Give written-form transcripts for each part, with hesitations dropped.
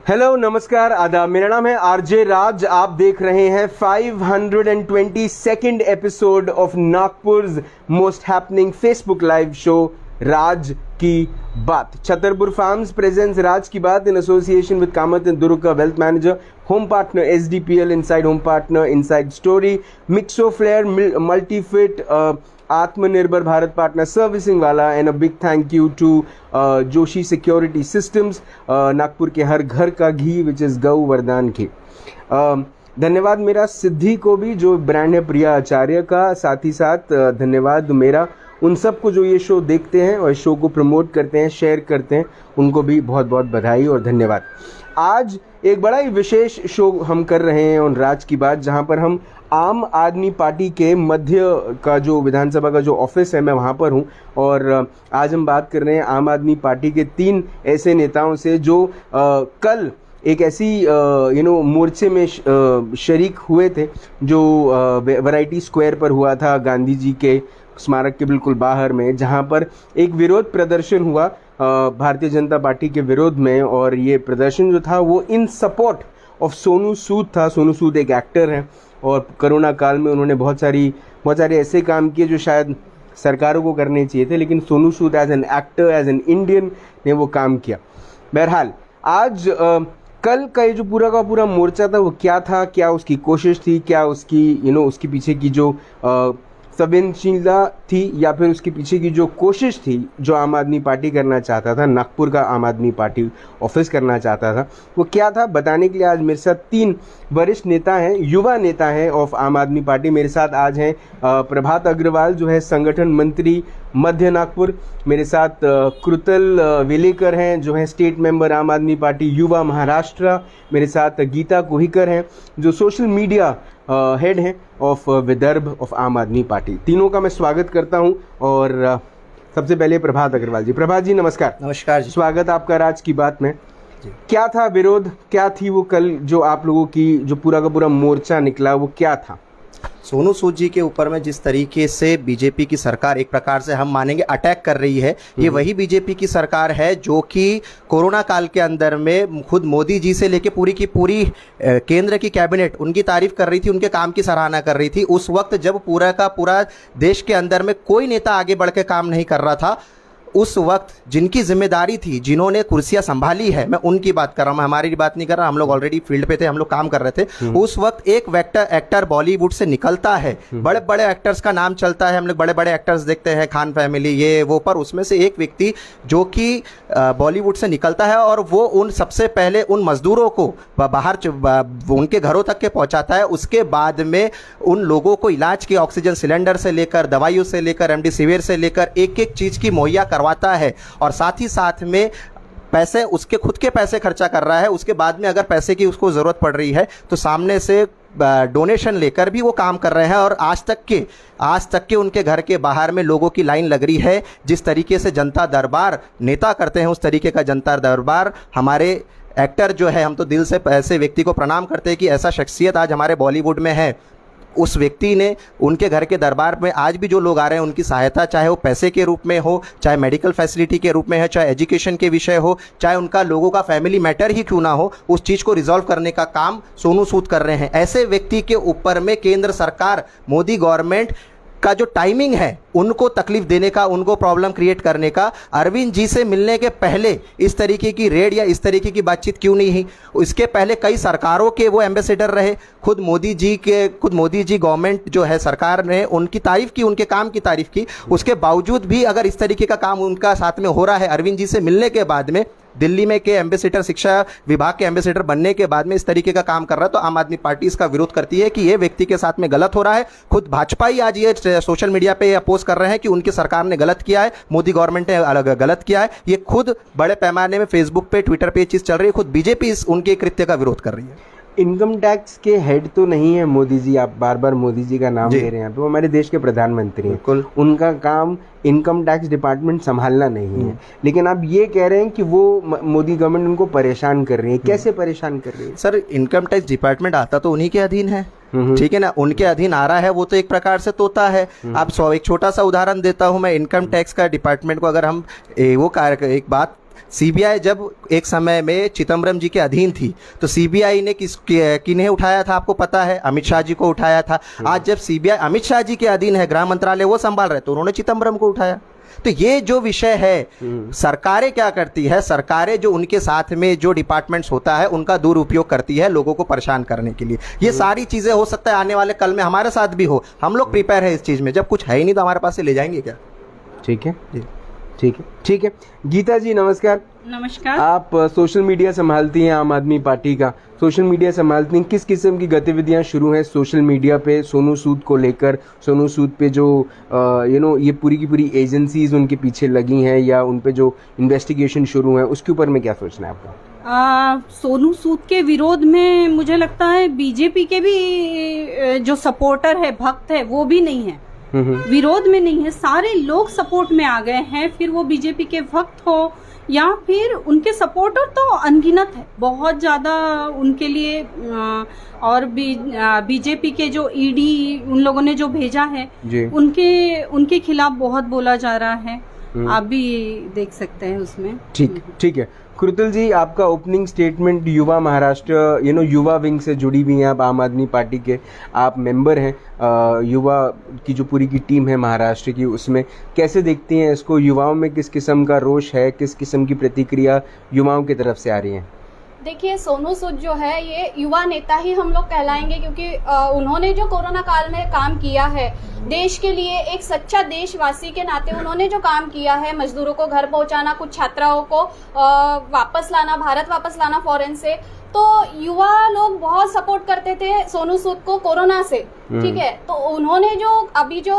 Hello, नमस्कार, आदाब। मेरा नाम है आरजे राज। आप देख रहे हैं 522nd episode of Nagpur most happening Facebook live show राज की बात। छतरपुर फार्म्स प्रेजेंट्स राज की बात in association with Kamath and Durga wealth manager, home partner SDPL, inside home partner inside story, mixo flair, multifit, Atmanirbhar Bharat partner servicing वाला, and a big thank you to Joshi security systems, Nagpur के हर घर का घी विच इज़ गौ वरदान घी। धन्यवाद मेरा सिद्धि को भी, जो ब्रांड है प्रिया आचार्य का। साथ ही साथ धन्यवाद मेरा उन सबको जो ये शो देखते हैं और शो को प्रमोट करते हैं, शेयर करते हैं, उनको भी बहुत बहुत बधाई और धन्यवाद। आज एक बड़ा ही विशेष शो हम कर रहे हैं ऑन राज की बात, जहां पर हम आम आदमी पार्टी के मध्य का जो विधानसभा का जो ऑफिस है, मैं वहां पर हूं। और आज हम बात कर रहे हैं आम आदमी पार्टी के 3 ऐसे नेताओं से जो कल एक ऐसी मोर्चे में शरीक हुए थे जो वैरायटी स्क्वायर पर हुआ था, गांधी जी के स्मारक के बिल्कुल बाहर में, जहां पर एक विरोध प्रदर्शन हुआ भारतीय जनता पार्टी के विरोध में। और ये प्रदर्शन जो था वो इन सपोर्ट ऑफ सोनू सूद था। सोनू सूद एक एक्टर हैं और कोरोना काल में उन्होंने बहुत सारे ऐसे काम किए जो शायद सरकारों को करने चाहिए थे, लेकिन Sonu Sood as an actor, as an Indian ने वो काम किया। बहरहाल आज कल का ये जो पूरा का पूरा मोर्चा था वो क्या था, क्या उसकी कोशिश थी, क्या उसकी उसके पीछे की जो संवेदनशीलता थी, या फिर उसके पीछे की जो कोशिश थी जो आम आदमी पार्टी करना चाहता था, नागपुर का आम आदमी पार्टी ऑफिस करना चाहता था, वो क्या था, बताने के लिए आज मेरे साथ 3 वरिष्ठ नेता हैं, युवा नेता हैं ऑफ आम आदमी पार्टी। मेरे साथ आज हैं प्रभात अग्रवाल जो है संगठन मंत्री मध्य नागपुर। मेरे साथ कृतल वेलेकर हैं जो है स्टेट मेंबर आम आदमी पार्टी युवा महाराष्ट्र। मेरे साथ गीता कोहिकर हैं जो सोशल मीडिया हेड हैं ऑफ विदर्भ ऑफ आम आदमी पार्टी। तीनों का मैं स्वागत करता हूं। और सबसे पहले प्रभात अग्रवाल जी। प्रभात जी नमस्कार। नमस्कार जी। स्वागत आपका राज की बात में। क्या था विरोध, क्या थी वो कल जो आप लोगों की जो पूरा का पूरा मोर्चा निकला, वो क्या था? सोनू सूद जी के ऊपर में जिस तरीके से बीजेपी की सरकार एक प्रकार से हम मानेंगे अटैक कर रही है, ये वही बीजेपी की सरकार है जो कि कोरोना काल के अंदर में खुद मोदी जी से लेके पूरी की पूरी केंद्र की कैबिनेट उनकी तारीफ कर रही थी, उनके काम की सराहना कर रही थी। उस वक्त जब पूरा का पूरा देश के अंदर में कोई नेता आगे बढ़ के काम नहीं कर रहा था, उस वक्त जिनकी जिम्मेदारी थी, जिन्होंने कुर्सियां संभाली है, मैं उनकी बात कर रहा हूं, हमारी बात नहीं कर रहा। हम लोग ऑलरेडी फील्ड पे थे, हम लोग काम कर रहे थे। उस वक्त एक एक्टर बॉलीवुड से निकलता है, बड़े बड़े एक्टर्स का नाम चलता है, हम लोग बड़े बड़े एक्टर्स देखते हैं, खान फैमिली ये वो, पर उसमें से एक व्यक्ति जो कि बॉलीवुड से निकलता है और वो उन सबसे पहले उन मजदूरों को बाहर उनके घरों तक के पहुंचाता है। उसके बाद में उन लोगों को इलाज की ऑक्सीजन सिलेंडर से लेकर, दवाइयों से लेकर, रेमडेसिविर से लेकर एक एक चीज की मुहैया करवाता है। और साथ ही साथ में पैसे, उसके खुद के पैसे खर्चा कर रहा है। उसके बाद में अगर पैसे की उसको जरूरत पड़ रही है तो सामने से डोनेशन लेकर भी वो काम कर रहे हैं। और आज तक के उनके घर के बाहर में लोगों की लाइन लग रही है। जिस तरीके से जनता दरबार नेता करते हैं, उस तरीके का जनता दरबार हमारे एक्टर जो है, हम तो दिल से ऐसे व्यक्ति को प्रणाम करते हैं कि ऐसा शख्सियत आज हमारे बॉलीवुड में है। उस व्यक्ति ने उनके घर के दरबार में आज भी जो लोग आ रहे हैं उनकी सहायता, चाहे वो पैसे के रूप में हो, चाहे मेडिकल फैसिलिटी के रूप में है, चाहे एजुकेशन के विषय हो, चाहे उनका लोगों का फैमिली मैटर ही क्यों ना हो, उस चीज़ को रिजॉल्व करने का काम सोनू सूद कर रहे हैं। ऐसे व्यक्ति के ऊपर में केंद्र सरकार, मोदी गवर्नमेंट का जो टाइमिंग है, उनको तकलीफ देने का, उनको प्रॉब्लम क्रिएट करने का, अरविंद जी से मिलने के पहले इस तरीके की रेड या इस तरीके की बातचीत क्यों नहीं हुई? इसके पहले कई सरकारों के वो एम्बेसडर रहे, खुद मोदी जी गवर्नमेंट जो है सरकार ने उनकी तारीफ की, उनके काम की तारीफ की। उसके बावजूद भी अगर इस तरीके का काम उनका साथ में हो रहा है, अरविंद जी से मिलने के बाद में, दिल्ली में के एम्बेसडर, शिक्षा विभाग के एम्बेसडर बनने के बाद में इस तरीके का काम कर रहा है, तो आम आदमी पार्टी इसका विरोध करती है कि ये व्यक्ति के साथ में गलत हो रहा है। खुद भाजपा ही आज ये सोशल मीडिया पे अपोज कर रहे हैं कि उनकी सरकार ने गलत किया है, मोदी गवर्नमेंट ने अलग गलत किया है। ये खुद बड़े पैमाने में फेसबुक पे, ट्विटर पे ये चीज़ चल रही है। खुद बीजेपी उनके कृत्य का विरोध कर रही है। इनकम टैक्स के हेड तो नहीं है मोदी जी, आप बार बार मोदी जी का नाम ले रहे हैं, तो वो हमारे देश के प्रधानमंत्री हैं, उनका काम इनकम टैक्स डिपार्टमेंट संभालना नहीं है। लेकिन आप ये कह रहे हैं कि वो मोदी गवर्नमेंट उनको परेशान कर रही है। कैसे परेशान कर रही है? सर, इनकम टैक्स डिपार्टमेंट आता तो उन्हीं के अधीन है, ठीक है ना, उनके अधीन आ रहा है, वो तो एक प्रकार से तोता है। अब एक छोटा सा उदाहरण देता हूं मैं, इनकम टैक्स का डिपार्टमेंट को अगर हम एक बात सीबीआई जब एक समय में चिदम्बरम जी के अधीन थी तो सीबीआई ने किन्हें उठाया था आपको पता है? अमित शाह जी को उठाया था। आज जब सीबीआई अमित शाह जी के अधीन है, गृह मंत्रालय वो संभाल रहे, तो उन्होंने चिदम्बरम को उठाया। तो ये जो विषय है, सरकारें क्या करती है, सरकारें जो उनके साथ में जो डिपार्टमेंट्स होता है उनका दुरुपयोग करती है लोगों को परेशान करने के लिए। ये सारी चीजें हो सकता है आने वाले कल में हमारे साथ भी हो, हम लोग प्रिपेयर है इस चीज में। जब कुछ है ही नहीं तो हमारे पास से ले जाएंगे क्या? ठीक है, ठीक है। गीता जी नमस्कार। नमस्कार। आप सोशल मीडिया संभालती हैं, आम आदमी पार्टी का सोशल मीडिया संभालती हैं। किस किस्म की गतिविधियां शुरू हैं सोशल मीडिया पे सोनू सूद को लेकर? सोनू सूद पे जो ये पूरी की पूरी एजेंसीज उनके पीछे लगी हैं या उन पे जो इन्वेस्टिगेशन शुरू है, उसके ऊपर में क्या सोचना है आपका? सोनू सूद के विरोध में मुझे लगता है बीजेपी के भी जो सपोर्टर है, भक्त है, वो भी नहीं है, विरोध में नहीं है। सारे लोग सपोर्ट में आ गए हैं, फिर वो बीजेपी के भक्त हो या फिर उनके सपोर्टर तो अनगिनत है, बहुत ज्यादा उनके लिए। और बीजेपी के जो ईडी उन लोगों ने जो भेजा है उनके खिलाफ बहुत बोला जा रहा है, आप भी देख सकते हैं उसमें। ठीक है। कुरुतल जी, आपका ओपनिंग स्टेटमेंट युवा महाराष्ट्र युवा विंग से जुड़ी हुई हैं आप, आम आदमी पार्टी के आप मेंबर हैं, युवा की जो पूरी की टीम है महाराष्ट्र की, उसमें कैसे देखती हैं इसको? युवाओं में किस किस्म का रोष है, किस किस्म की प्रतिक्रिया युवाओं की तरफ से आ रही है? देखिए, सोनू सूद जो है ये युवा नेता ही हम लोग कहलाएंगे, क्योंकि उन्होंने जो कोरोना काल में काम किया है देश के लिए, एक सच्चा देशवासी के नाते उन्होंने जो काम किया है, मजदूरों को घर पहुंचाना, कुछ छात्राओं को वापस लाना, भारत वापस लाना फॉरेन से, तो युवा लोग बहुत सपोर्ट करते थे सोनू सूद को कोरोना से। ठीक है, तो उन्होंने जो अभी जो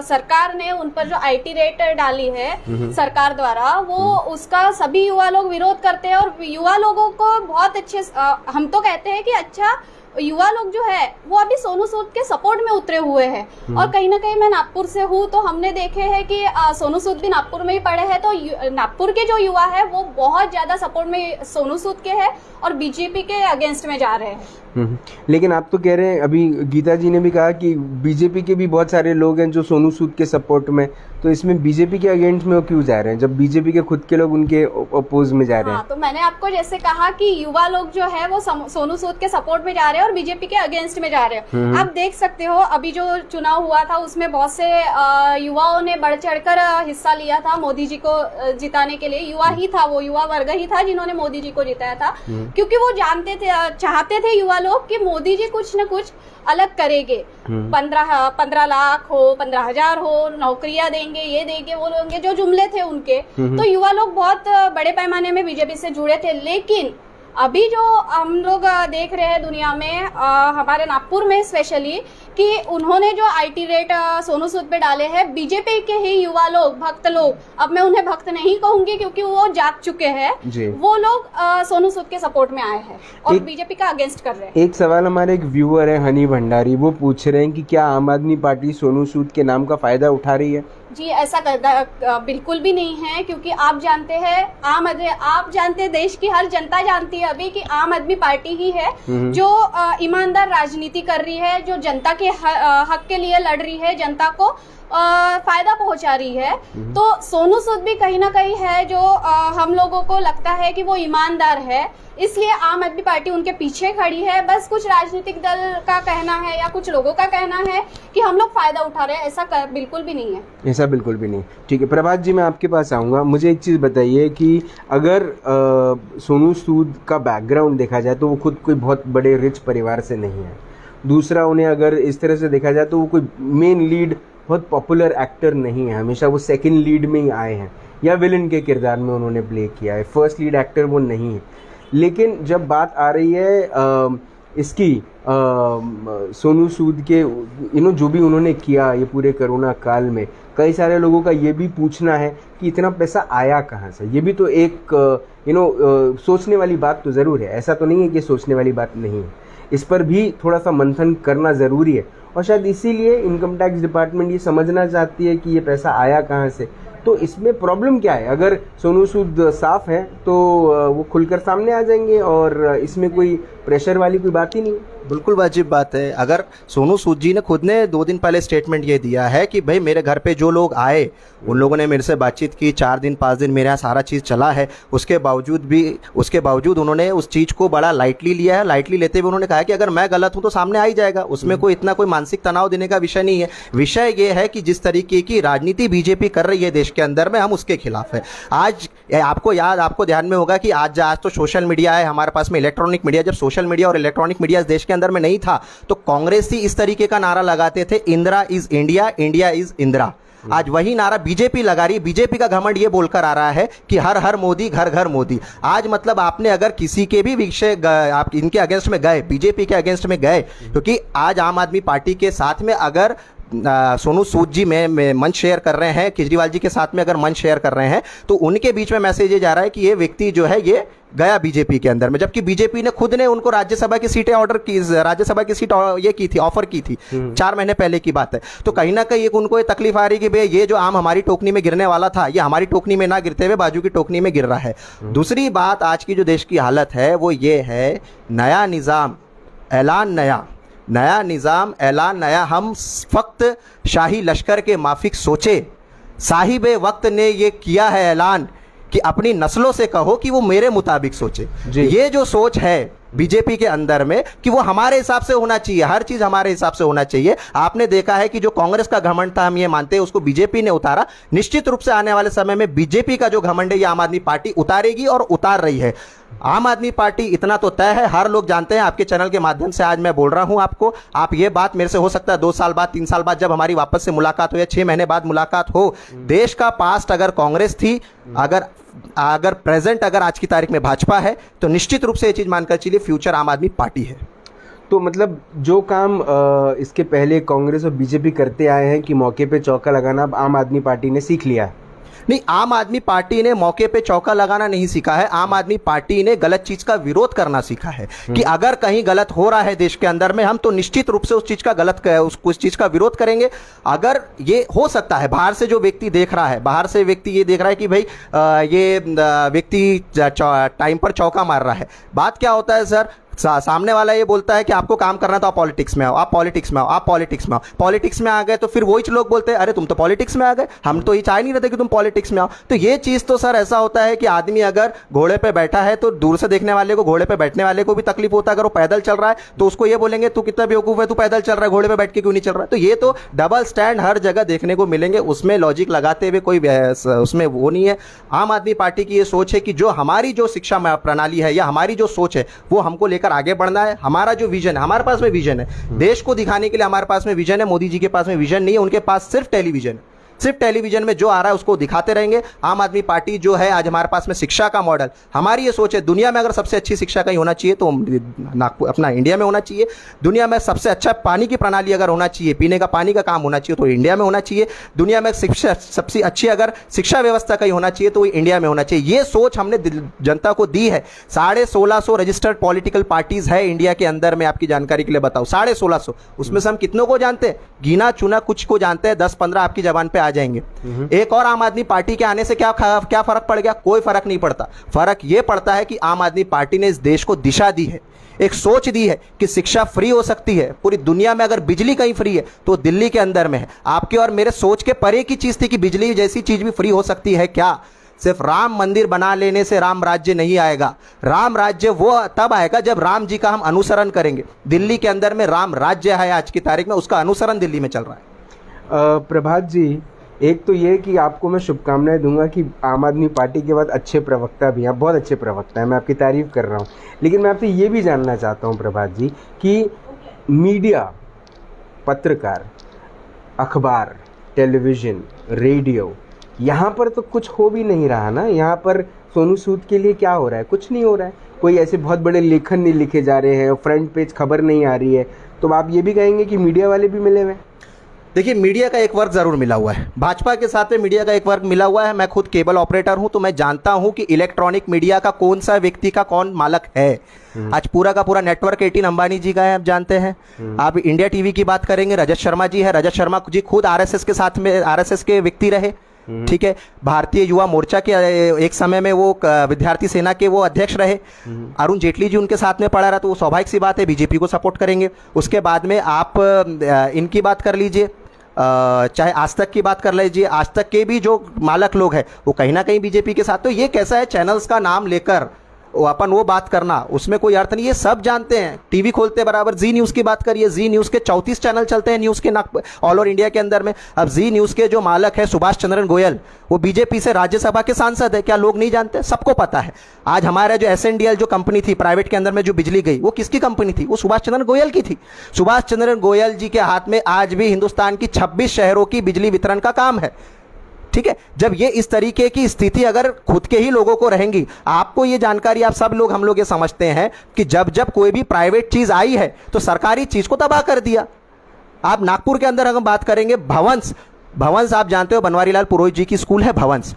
सरकार ने उन पर जो आईटी रेट डाली है सरकार द्वारा, वो उसका सभी युवा लोग विरोध करते हैं। और युवा लोगों को बहुत अच्छे, हम तो कहते हैं कि अच्छा युवा लोग जो है वो अभी सोनू सूद के सपोर्ट में उतरे हुए हैं। और कहीं ना कहीं मैं नागपुर से हूँ, तो हमने देखे हैं कि सोनू सूद भी नागपुर में ही पढ़े हैं, तो नागपुर के जो युवा है वो बहुत ज्यादा सपोर्ट में सोनू सूद के है और बीजेपी के अगेंस्ट में जा रहे हैं। लेकिन आप तो कह रहे हैं, अभी गीता जी ने भी कहा कि बीजेपी के भी बहुत सारे लोग हैं जो सोनू सूद के सपोर्ट में, तो इसमें बीजेपी के अगेंस्ट में वो क्यों जा रहे हैं जब बीजेपी के खुद के लोग उनके अपोज में जा रहे हैं? हाँ, तो मैंने आपको जैसे कहा कि युवा लोग जो है वो सोनू सूद के सपोर्ट में जा रहे हैं और बीजेपी के अगेंस्ट में जा रहे हैं। आप देख सकते हो अभी जो चुनाव हुआ था उसमें बहुत से युवाओं ने बढ़ चढ़कर हिस्सा लिया था मोदी जी को जिताने के लिए। युवा ही था, वो युवा वर्ग ही था जिन्होंने मोदी जी को जिताया था, क्योंकि वो जानते थे, चाहते थे युवा लोग कि मोदी जी कुछ न कुछ अलग करेंगे। 15 लाख हो, 15,000 हो, नौकरियां देंगे, ये देंगे, वो देंगे, जो जुमले थे उनके, तो युवा लोग बहुत बड़े पैमाने में बीजेपी से जुड़े थे। लेकिन अभी जो हम लोग देख रहे हैं दुनिया में, हमारे नागपुर में स्पेशली, कि उन्होंने जो आईटी रेट सोनू सूद पे डाले हैं, बीजेपी के ही युवा लोग, भक्त लोग, अब मैं उन्हें भक्त नहीं कहूंगी क्योंकि वो जाग चुके हैं, वो लोग सोनू सूद के सपोर्ट में आए हैं और बीजेपी का अगेंस्ट कर रहे हैं। एक सवाल हमारे एक व्यूअर है हनी भंडारी, वो पूछ रहे हैं कि क्या आम आदमी पार्टी सोनू सूद के नाम का फायदा उठा रही है? जी, ऐसा बिल्कुल भी नहीं है, क्योंकि आप जानते हैं, आप जानते हैं, देश की हर जनता जानती है अभी कि आम आदमी पार्टी ही है जो ईमानदार राजनीति कर रही है, जो जनता के हक के लिए लड़ रही है, जनता को फायदा पहुंचा रही है। तो सोनू सूद भी कहीं ना कहीं है जो हम लोगों को लगता है कि वो ईमानदार है, इसलिए आम आदमी पार्टी उनके पीछे खड़ी है। बस कुछ राजनीतिक दल का कहना है या कुछ लोगों का कहना है कि हम लोग फायदा उठा रहे हैं, ऐसा बिल्कुल भी नहीं है। ऐसा बिल्कुल भी नहीं। ठीक है, प्रभात जी मैं आपके पास आऊँगा। मुझे एक चीज़ बताइए कि अगर सोनू सूद का बैकग्राउंड देखा जाए तो वो खुद कोई बहुत बड़े रिच परिवार से नहीं है। दूसरा, उन्हें अगर इस तरह से देखा जाए तो वो कोई मेन लीड, बहुत पॉपुलर एक्टर नहीं है, हमेशा वो सेकंड लीड में ही आए हैं या विलन के किरदार में उन्होंने प्ले किया है, फर्स्ट लीड एक्टर वो नहीं है। लेकिन जब बात आ रही है इसकी सोनू सूद के जो भी उन्होंने किया ये पूरे कोरोना काल में, कई सारे लोगों का ये भी पूछना है कि इतना पैसा आया कहाँ से। ये भी तो एक सोचने वाली बात तो ज़रूर है, ऐसा तो नहीं है कि सोचने वाली बात नहीं है, इस पर भी थोड़ा सा मंथन करना ज़रूरी है। और शायद इसीलिए इनकम टैक्स डिपार्टमेंट ये समझना चाहती है कि ये पैसा आया कहाँ से। तो इसमें प्रॉब्लम क्या है? अगर सोनू सूद साफ है तो वो खुलकर सामने आ जाएंगे और इसमें कोई प्रेशर वाली कोई बात ही नहीं है। बिल्कुल वाजिब बात है। अगर सोनू सूद जी ने खुद ने 2 दिन पहले स्टेटमेंट ये दिया है कि भाई मेरे घर पे जो लोग आए उन लोगों ने मेरे से बातचीत की, 4 दिन 5 दिन मेरे यहाँ सारा चीज़ चला है, उसके बावजूद उन्होंने उस चीज़ को बड़ा लाइटली लिया है। लाइटली लेते हुए उन्होंने कहा कि अगर मैं गलत हूँ तो सामने आ ही जाएगा, उसमें कोई इतना कोई मानसिक तनाव देने का विषय नहीं है। विषय ये है कि जिस तरीके की राजनीति बीजेपी कर रही है देश के अंदर में, हम उसके खिलाफ है। आज आपको ध्यान में होगा कि आज तो सोशल मीडिया है हमारे पास में, इलेक्ट्रॉनिक मीडिया। जब सोशल मीडिया और इलेक्ट्रॉनिक मीडिया देश के अंदर में नहीं था तो कांग्रेस ही इस तरीके का नारा लगाते थे, Indira is India, India is Indira. आज वही नारा बीजेपी लगा रही है। बीजेपी का घमंड ये बोलकर आ रहा है कि हर हर मोदी, घर घर मोदी। आज मतलब आपने अगर किसी के भी विषय आप इनके अगेंस्ट में गए, बीजेपी के अगेंस्ट में गए, क्योंकि आज आम आदमी पार्टी के साथ में अगर सोनू सूद जी में मंच शेयर कर रहे हैं, केजरीवाल जी के साथ में अगर मंच शेयर कर रहे हैं, तो उनके बीच में मैसेज ये जा रहा है कि ये व्यक्ति जो है ये गया बीजेपी के अंदर में, जबकि बीजेपी ने खुद ने उनको राज्यसभा की सीटें राज्यसभा की सीट ये की थी, ऑफर की थी। 4 महीने पहले की बात है। तो कहीं ना कहीं उनको ये तकलीफ आ रही कि भाई ये जो आम हमारी टोकनी में गिरने वाला था, ये हमारी टोकनी में ना गिरते हुए बाजू की टोकनी में गिर रहा है। दूसरी बात, आज की जो देश की हालत है वो ये है, नया निज़ाम ऐलान नया। हम फक्त शाही लश्कर के माफिक सोचे, साहिबे वक्त ने ये किया है ऐलान कि अपनी नस्लों से कहो कि वो मेरे मुताबिक सोचे। ये जो सोच है बीजेपी के अंदर में कि वो हमारे हिसाब से होना चाहिए, हर चीज हमारे हिसाब से होना चाहिए। आपने देखा है कि जो कांग्रेस का घमंड था, हम ये मानते हैं, उसको बीजेपी ने उतारा। निश्चित रूप से आने वाले समय में बीजेपी का जो घमंड है ये आम आदमी पार्टी उतारेगी और उतार रही है। आम आदमी पार्टी, इतना तो तय है, हर लोग जानते हैं। आपके चैनल के माध्यम से आज मैं बोल रहा हूं आपको, आप ये बात मेरे से हो सकता है 2 साल बाद, 3 साल बाद जब हमारी वापस से मुलाकात हो या 6 महीने बाद मुलाकात हो, देश का पास्ट अगर कांग्रेस थी, अगर प्रेजेंट अगर आज की तारीख में भाजपा है, तो निश्चित रूप से ये चीज मानकर चलिए फ्यूचर आम आदमी पार्टी है। तो मतलब जो काम इसके पहले कांग्रेस और बीजेपी करते आए हैं कि मौके पे चौका लगाना, अब आम आदमी पार्टी ने सीख लिया है। नहीं, आम आदमी पार्टी ने मौके पे चौका लगाना नहीं सीखा है। आम आदमी पार्टी ने गलत चीज का विरोध करना सीखा है कि अगर कहीं गलत हो रहा है देश के अंदर में, हम तो निश्चित रूप से उस चीज का उस चीज का विरोध करेंगे। अगर ये हो सकता है, बाहर से जो व्यक्ति देख रहा है, बाहर से व्यक्ति ये देख रहा है कि भाई ये व्यक्ति टाइम पर चौका मार रहा है। बात क्या होता है सर, सामने वाला ये बोलता है कि आपको काम करना तो आप पॉलिटिक्स में आओ, आप पॉलिटिक्स में आओ, आप पॉलिटिक्स में आओ। पॉलिटिक्स में आ गए तो फिर वही लोग बोलते हैं अरे तुम तो पॉलिटिक्स में आ गए, हम तो ये चाह नहीं रहते कि तुम पॉलिटिक्स में आओ। तो ये चीज तो सर ऐसा होता है कि आदमी अगर घोड़े पे बैठा है तो दूर से देखने वाले को, घोड़े पे बैठने वाले को भी तकलीफ होता है। अगर वो पैदल चल रहा है तो उसको ये बोलेंगे तू कितना बेवकूफ है, तू पैदल चल रहा है, घोड़े पे बैठ के क्यों नहीं चल रहा है। तो ये तो डबल स्टैंड हर जगह देखने को मिलेंगे, उसमें लॉजिक लगाते हुए कोई उसमें वो नहीं है। आम आदमी पार्टी की ये सोच है कि जो हमारी जो शिक्षा प्रणाली है या हमारी जो सोच है वो हमको लेकर आगे बढ़ना है। हमारा जो विजन है, हमारे पास में विजन है, देश को दिखाने के लिए हमारे पास में विजन है। मोदी जी के पास में विजन नहीं है, उनके पास सिर्फ टेलीविजन है। सिर्फ टेलीविजन में जो आ रहा है उसको दिखाते रहेंगे। आम आदमी पार्टी जो है, आज हमारे पास में शिक्षा का मॉडल, हमारी ये सोच है दुनिया में अगर सबसे अच्छी शिक्षा कहीं होना चाहिए तो नागपुर अपना इंडिया में होना चाहिए। दुनिया में सबसे अच्छा पानी की प्रणाली अगर होना चाहिए, पीने का पानी का काम होना चाहिए तो इंडिया में होना चाहिए। दुनिया में शिक्षा सबसे अच्छी अगर शिक्षा व्यवस्था कहीं होना चाहिए तो इंडिया में होना चाहिए। ये सोच हमने जनता को दी है। 1650 रजिस्टर्ड पॉलिटिकल पार्टीज है इंडिया के अंदर में, आपकी जानकारी के लिए बताओ 1650। उसमें से हम कितनों को जानते हैं? गिना चुना कुछ को जानते हैं, 10-15 आपकी जबान पे आ जाएंगे। एक और आम आदमी पार्टी के आने से क्या फर्क पड़ गया? कोई फर्क नहीं पड़ता। फर्क यह पड़ता है कि आम आदमी पार्टी ने इस देश को दिशा दी है, एक सोच दी है कि शिक्षा फ्री हो सकती है पूरी दुनिया में। अगर बिजली कहीं फ्री है तो दिल्ली के अंदर में है। आपके और मेरे सोच के परे की चीज थी कि बिजली जैसी चीज भी फ्री हो सकती है क्या? सिर्फ राम मंदिर बना लेने से राम राज्य नहीं आएगा। राम राज्य वो तब आएगा जब राम जी का हम अनुसरण करेंगे। दिल्ली के अंदर में राम राज्य है आज की तारीख में, उसका अनुसरण दिल्ली में चल रहा है। प्रभात जी, एक तो ये कि आपको मैं शुभकामनाएं दूंगा कि आम आदमी पार्टी के बाद अच्छे प्रवक्ता भी हैं, बहुत अच्छे प्रवक्ता हैं, मैं आपकी तारीफ कर रहा हूँ। लेकिन मैं आपसे ये भी जानना चाहता हूँ प्रभात जी कि मीडिया, पत्रकार, अखबार, टेलीविज़न, रेडियो, यहाँ पर तो कुछ हो भी नहीं रहा ना। यहाँ पर सोनू सूद के लिए क्या हो रहा है? कुछ नहीं हो रहा है। कोई ऐसे बहुत बड़े लेखन नहीं लिखे जा रहे हैं, फ्रंट पेज खबर नहीं आ रही है। तो आप ये भी कहेंगे कि मीडिया वाले भी मिले हुए हैं? देखिए, मीडिया का एक वर्ग जरूर मिला हुआ है, भाजपा के साथ में मीडिया का एक वर्ग मिला हुआ है। मैं खुद केबल ऑपरेटर हूं तो मैं जानता हूं कि इलेक्ट्रॉनिक मीडिया का कौन सा व्यक्ति का कौन मालक है। आज पूरा का पूरा नेटवर्क 18 अंबानी जी का है, आप जानते हैं। आप इंडिया टीवी की बात करेंगे, रजत शर्मा जी है। रजत शर्मा जी खुद आरएसएस के साथ में, आरएसएस के व्यक्ति रहे। ठीक है, भारतीय युवा मोर्चा के एक समय में वो विद्यार्थी सेना के वो अध्यक्ष रहे। अरुण जेटली जी उनके साथ में पड़ा रहा, तो वो स्वाभाविक सी बात है बीजेपी को सपोर्ट करेंगे। उसके बाद में आप इनकी बात कर लीजिए, चाहे आज तक की बात कर लीजिए, आज तक के भी जो मालक लोग हैं वो कहीं ना कहीं बीजेपी के साथ। तो ये कैसा है, चैनल्स का नाम लेकर वो बात करना, उसमें कोई अर्थ नहीं। ये सब जानते हैं, टीवी खोलते बराबर जी न्यूज़ की बात करिए, जी न्यूज़ के 34 चैनल चलते हैं न्यूज़ के ऑल ओवर इंडिया के अंदर में। अब जी न्यूज़ के जो मालक है सुभाष चंद्रन गोयल, वो बीजेपी से राज्यसभा के सांसद है। क्या लोग नहीं जानते? सबको पता है। आज हमारा जो SNDL जो कंपनी थी प्राइवेट के अंदर में, जो बिजली गई, वो किसकी कंपनी थी? वो सुभाष चंद्रन गोयल की थी। सुभाष चंद्रन गोयल जी के हाथ में आज भी हिंदुस्तान की 26 शहरों की बिजली वितरण का काम है। ठीक है, जब ये इस तरीके की स्थिति अगर खुद के ही लोगों को रहेंगी, आपको ये जानकारी, आप सब लोग, हम लोग ये समझते हैं कि जब जब कोई भी प्राइवेट चीज आई है तो सरकारी चीज को तबाह कर दिया। आप नागपुर के अंदर हम बात करेंगे, भवंस आप जानते हो, बनवारी लाल पुरोहित जी की स्कूल है भवंस।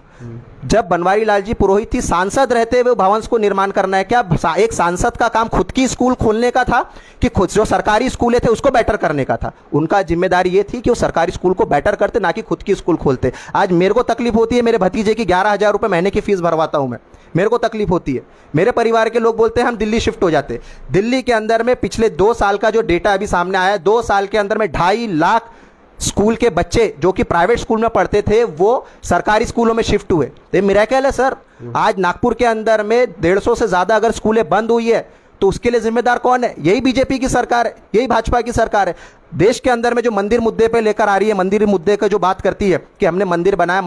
जब बनवारी लाल जी पुरोहित थी, सांसद रहते हुए भवंस को निर्माण करना है क्या? एक सांसद का काम खुद की स्कूल खोलने का था कि खुद जो सरकारी स्कूलें थे उसको बेटर करने का था? उनका जिम्मेदारी ये थी कि वो सरकारी स्कूल को बेटर करते, ना कि खुद की स्कूल खोलते। आज मेरे को तकलीफ होती है, मेरे भतीजे की 11,000 रुपये महीने की फीस भरवाता हूं मैं, मेरे को तकलीफ होती है। मेरे परिवार के लोग बोलते हैं हम दिल्ली शिफ्ट हो जाते। दिल्ली के अंदर में पिछले 2 साल का जो डेटा अभी सामने आया, 2 साल के अंदर में 2.5 लाख स्कूल के बच्चे जो कि प्राइवेट स्कूल में पढ़ते थे वो सरकारी स्कूलों में शिफ्ट हुए। ये मिरेकल है सर। आज नागपुर के अंदर में 150 से ज्यादा अगर स्कूलें बंद हुई है तो उसके लिए जिम्मेदार कौन है? यही बीजेपी की सरकार है, यही भाजपा की सरकार है। देश के अंदर में जो मंदिर मुद्दे पे लेकर आ रही है, मंदिर मुद्दे का जो बात करती है कि हमने मंदिर बनाया,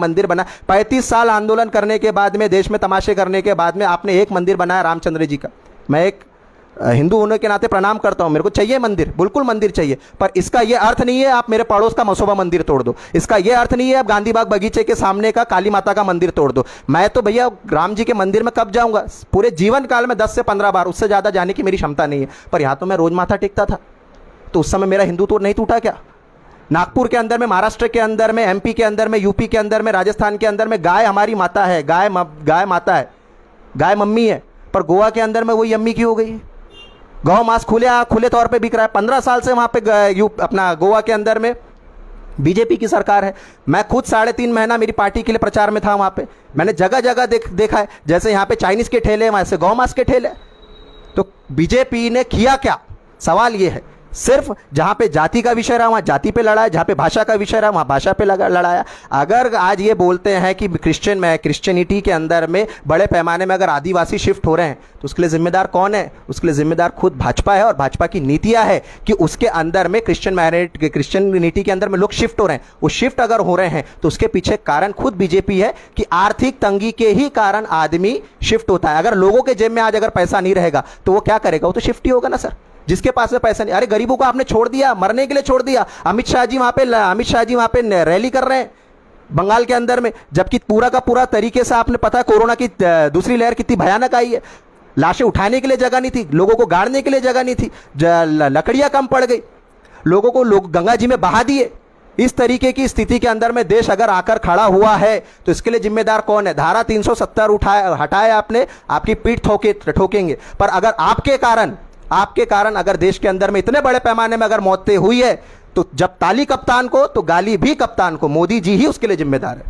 35 साल आंदोलन करने के बाद में, देश में तमाशे करने के बाद में आपने एक मंदिर बनाया रामचंद्र जी का। मैं एक हिंदू होने के नाते प्रणाम करता हूं, मेरे को चाहिए मंदिर, बिल्कुल मंदिर चाहिए, पर इसका यह अर्थ नहीं है आप मेरे पड़ोस का मसोबा मंदिर तोड़ दो। इसका यह अर्थ नहीं है आप गांधी बाग बगीचे के सामने का काली माता का मंदिर तोड़ दो। मैं तो भैया राम जी के मंदिर में कब जाऊंगा? पूरे जीवन काल में 10 से 15 बार, उससे ज्यादा जाने की मेरी क्षमता नहीं है। पर यहां तो मैं रोज माथा टेकता था, तो उस समय मेरा हिंदुत्व नहीं टूटा क्या? नागपुर के अंदर में, महाराष्ट्र के अंदर में, MP के अंदर में, UP के अंदर में, राजस्थान के अंदर में गाय हमारी माता है, गाय माता है, गाय मम्मी है। पर गोवा के अंदर में वही अम्मी की हो गई है। गौ मांस खुले तौर पे बिक रहा है। 15 साल से वहां पे अपना गोवा के अंदर में बीजेपी की सरकार है। मैं खुद 3.5 महीना मेरी पार्टी के लिए प्रचार में था वहां पे। मैंने जगह जगह देखा है, जैसे यहाँ पे चाइनीज के ठेले, वहां से गौ मांस के ठेले। तो बीजेपी ने किया क्या? सवाल ये है, सिर्फ जहां पे जाति का विषय रहा वहां जाति पे लड़ाया, जहां पे भाषा का विषय रहा वहां भाषा पे लड़ाया। अगर आज ये बोलते हैं कि क्रिश्चियनिटी के अंदर में बड़े पैमाने में अगर आदिवासी शिफ्ट हो रहे हैं तो उसके लिए जिम्मेदार कौन है? उसके लिए जिम्मेदार खुद भाजपा है, और भाजपा की नीतियां है कि उसके अंदर में क्रिश्चियनिटी के अंदर में लोग शिफ्ट हो रहे हैं। वो शिफ्ट अगर हो रहे हैं तो उसके पीछे कारण खुद बीजेपी है कि आर्थिक तंगी के ही कारण आदमी शिफ्ट होता है। अगर लोगों के जेब में आज अगर पैसा नहीं रहेगा तो वो क्या करेगा? वो तो शिफ्ट ही होगा ना सर। जिसके पास में पैसा नहीं, अरे गरीबों को आपने छोड़ दिया, मरने के लिए छोड़ दिया। अमित शाह जी वहां पे रैली कर रहे हैं बंगाल के अंदर में, जबकि पूरा का पूरा तरीके से आपने पता है कोरोना की दूसरी लहर कितनी भयानक आई है। लाशें उठाने के लिए जगह नहीं थी, लोगों को गाड़ने के लिए जगह नहीं थी, लकड़ियां कम पड़ गई, लोगों को लोग गंगा जी में बहा दिए। इस तरीके की स्थिति के अंदर में देश अगर आकर खड़ा हुआ है तो इसके लिए जिम्मेदार कौन है? धारा 370 हटाए आपने, आपकी पीठ ठोकेंगे। पर अगर आपके कारण अगर देश के अंदर में इतने बड़े पैमाने में अगर मौतें हुई है तो जब ताली कप्तान को तो गाली भी कप्तान को, मोदी जी ही उसके लिए जिम्मेदार है।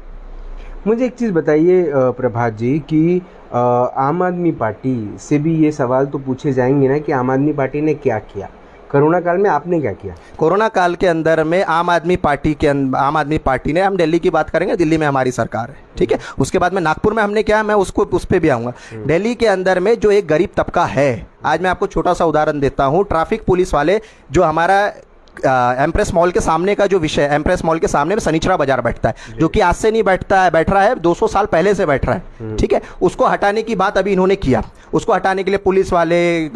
मुझे एक चीज़ बताइए प्रभात जी कि आम आदमी पार्टी से भी ये सवाल तो पूछे जाएंगे ना कि आम आदमी पार्टी ने क्या किया कोरोना काल में? आपने क्या किया कोरोना काल के अंदर में? आम आदमी पार्टी ने, हम दिल्ली की बात करेंगे, दिल्ली में हमारी सरकार है, ठीक है। उसके बाद में नागपुर में हमने क्या, मैं उस पर भी आऊँगा। दिल्ली के अंदर में जो एक गरीब तबका है, आज मैं आपको छोटा सा उदाहरण देता हूँ। ट्रैफिक पुलिस वाले जो हमारा एम्प्रेस मॉल के सामने का जो विषय, एम्प्रेस मॉल के सामने में सनीचरा बाजार बैठता है, जो कि आज से नहीं बैठ रहा है, 200 साल पहले से बैठ रहा है, ठीक है। उसको हटाने की बात अभी इन्होंने किया। उसको हटाने के लिए पुलिस वाले,